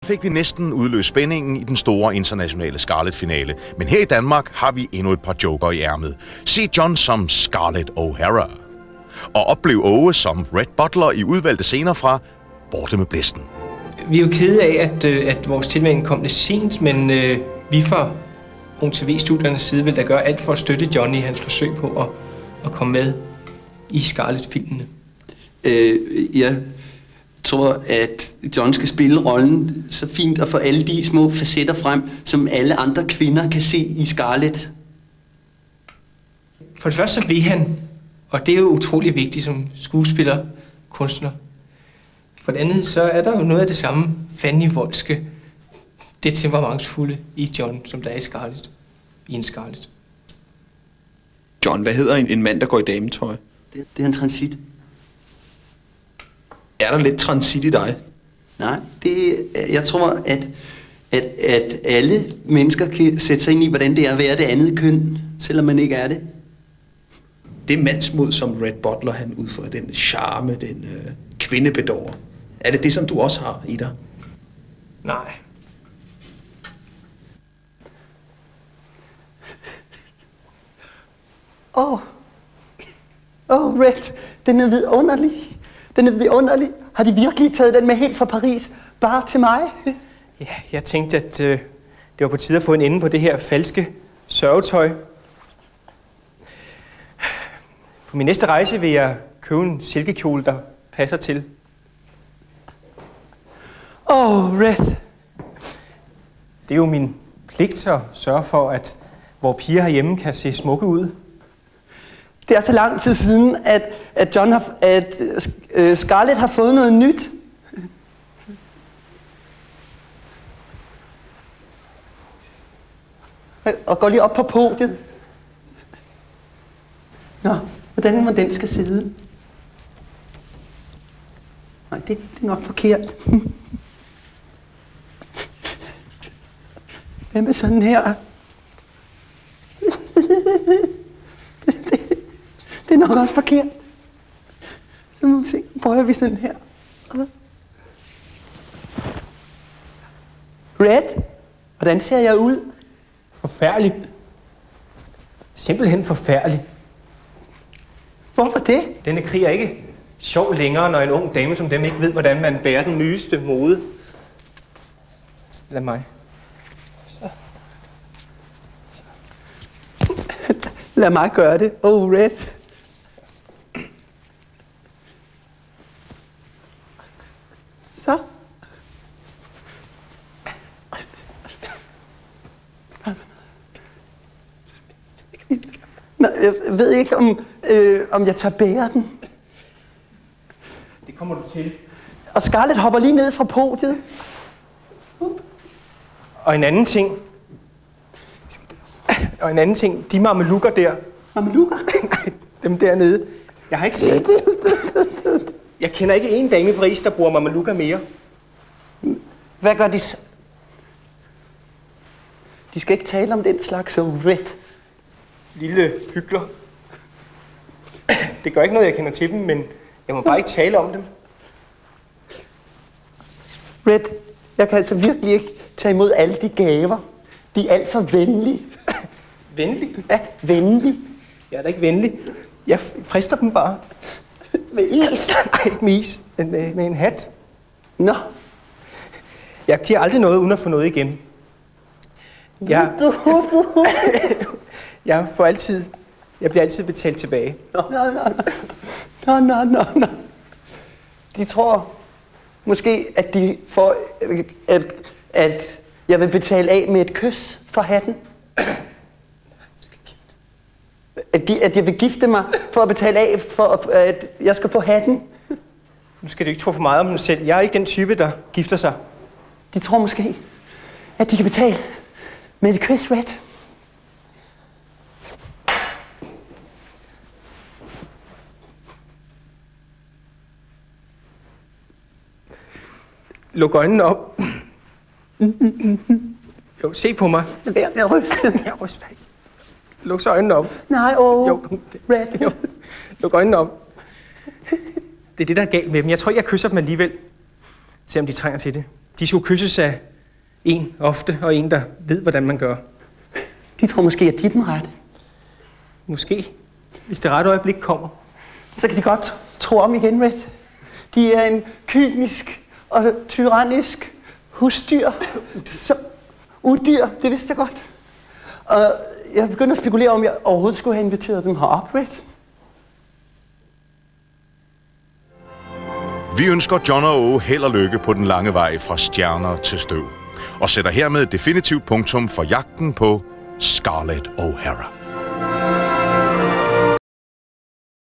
fik vi næsten udløst spændingen i den store internationale Scarlett-finale. Men her i Danmark har vi endnu et par joker i ærmet. Se John som Scarlett O'Hara. Og oplev Åge som Red Butler i udvalgte scener fra Borte med Blæsten. Vi er jo kede af, at vores tilmelding kom lidt sent, men vi fra UNTV-studiernes side vil da gøre alt for at støtte John i hans forsøg på at komme med i Scarlett-filmene. Jeg tror, at John skal spille rollen så fint og få alle de små facetter frem, som alle andre kvinder kan se i Scarlett. For det første så vil han, og det er jo utrolig vigtigt som skuespiller, kunstner. For det andet så er der jo noget af det samme fandenivoldske, det temperamentsfulde i John, som der er i Scarlett. I en Scarlett. John, hvad hedder en mand, der går i dametøj? Det er en transit. Er der lidt transit i dig? Nej, jeg tror, at alle mennesker kan sætte sig ind i, hvordan det er at være det andet køn, selvom man ikke er det. Det mandsmod, som Red Butler han udfører, den charme, den kvindebedårer. Er det det, som du også har i dig? Nej. Red, den er vidunderlig. Den er vidunderlig. Har de virkelig taget den med helt fra Paris, bare til mig? Ja, jeg tænkte, at det var på tide at få en ende på det her falske sørgetøj. På min næste rejse vil jeg købe en silkekjole, der passer til. Red. Det er jo min pligt at sørge for, at vores piger herhjemme kan se smukke ud. Det er så lang tid siden, at Scarlett har fået noget nyt. Og går lige op på podiet. Nå, hvordan må den skal sidde? Nej, det er nok forkert. Hvad med sådan her? Det er nok også forkert. Så må vi se, prøver vi sådan her. Red, hvordan ser jeg ud? Forfærdelig. Simpelthen forfærdelig. Hvorfor det? Denne krig er ikke sjov længere, når en ung dame som dem ikke ved, hvordan man bærer den nyeste mode. Lad mig. Så. Lad mig gøre det. Red. Så. Nej, jeg ved ikke, om jeg tør bære den. Det kommer du til. Og Scarlett hopper lige ned fra podiet. Og en anden ting. De mamelukker der. Mamelukker? Nej, dem dernede. Jeg har ikke set. Jeg kender ikke en dame i Paris, der bruger mamelukker mere. Hvad gør de så? De skal ikke tale om den slags Red. Lille hykler. Det gør ikke noget, jeg kender til dem, men jeg må bare ikke tale om dem. Red, jeg kan altså virkelig ikke tage imod alle de gaver. De er alt for venlige. Venlig? Ja, venlig. Jeg er da ikke venlig. Jeg frister dem bare. Med is? Nej, ikke med is, men med en hat. Nå. Jeg giver aldrig noget, uden at få noget igen. Jeg bliver altid betalt tilbage. Nå. De tror måske, at de får, at jeg vil betale af med et kys for hatten. At jeg vil gifte mig for at betale af, for at jeg skal få hatten. Nu skal du ikke tro for meget om dig selv. Jeg er ikke den type, der gifter sig. De tror måske, at de kan betale med et kys, Red. Luk øjnene op. Jo, se på mig. Jeg ryster. Jeg ryster ikke. Luk så øjnene op. Nej, Jo, Red. Jo. Luk øjnene op. Det er det, der er galt med dem. Jeg tror ikke, jeg kysser dem alligevel. Se om de trænger til det. De skulle kysses af en ofte, og en, der ved, hvordan man gør. De tror måske, at de er den rette. Måske, hvis det rette øjeblik kommer. Så kan de godt tro om igen, Red. De er en kynisk og tyrannisk husdyr. Udyr, det vidste jeg godt. Og jeg begynder at spekulere, om jeg overhovedet skulle have inviteret dem herop, Red. Vi ønsker John og Åge held og lykke på den lange vej fra stjerner til støv. Og sætter hermed definitivt punktum for jagten på Scarlett O'Hara.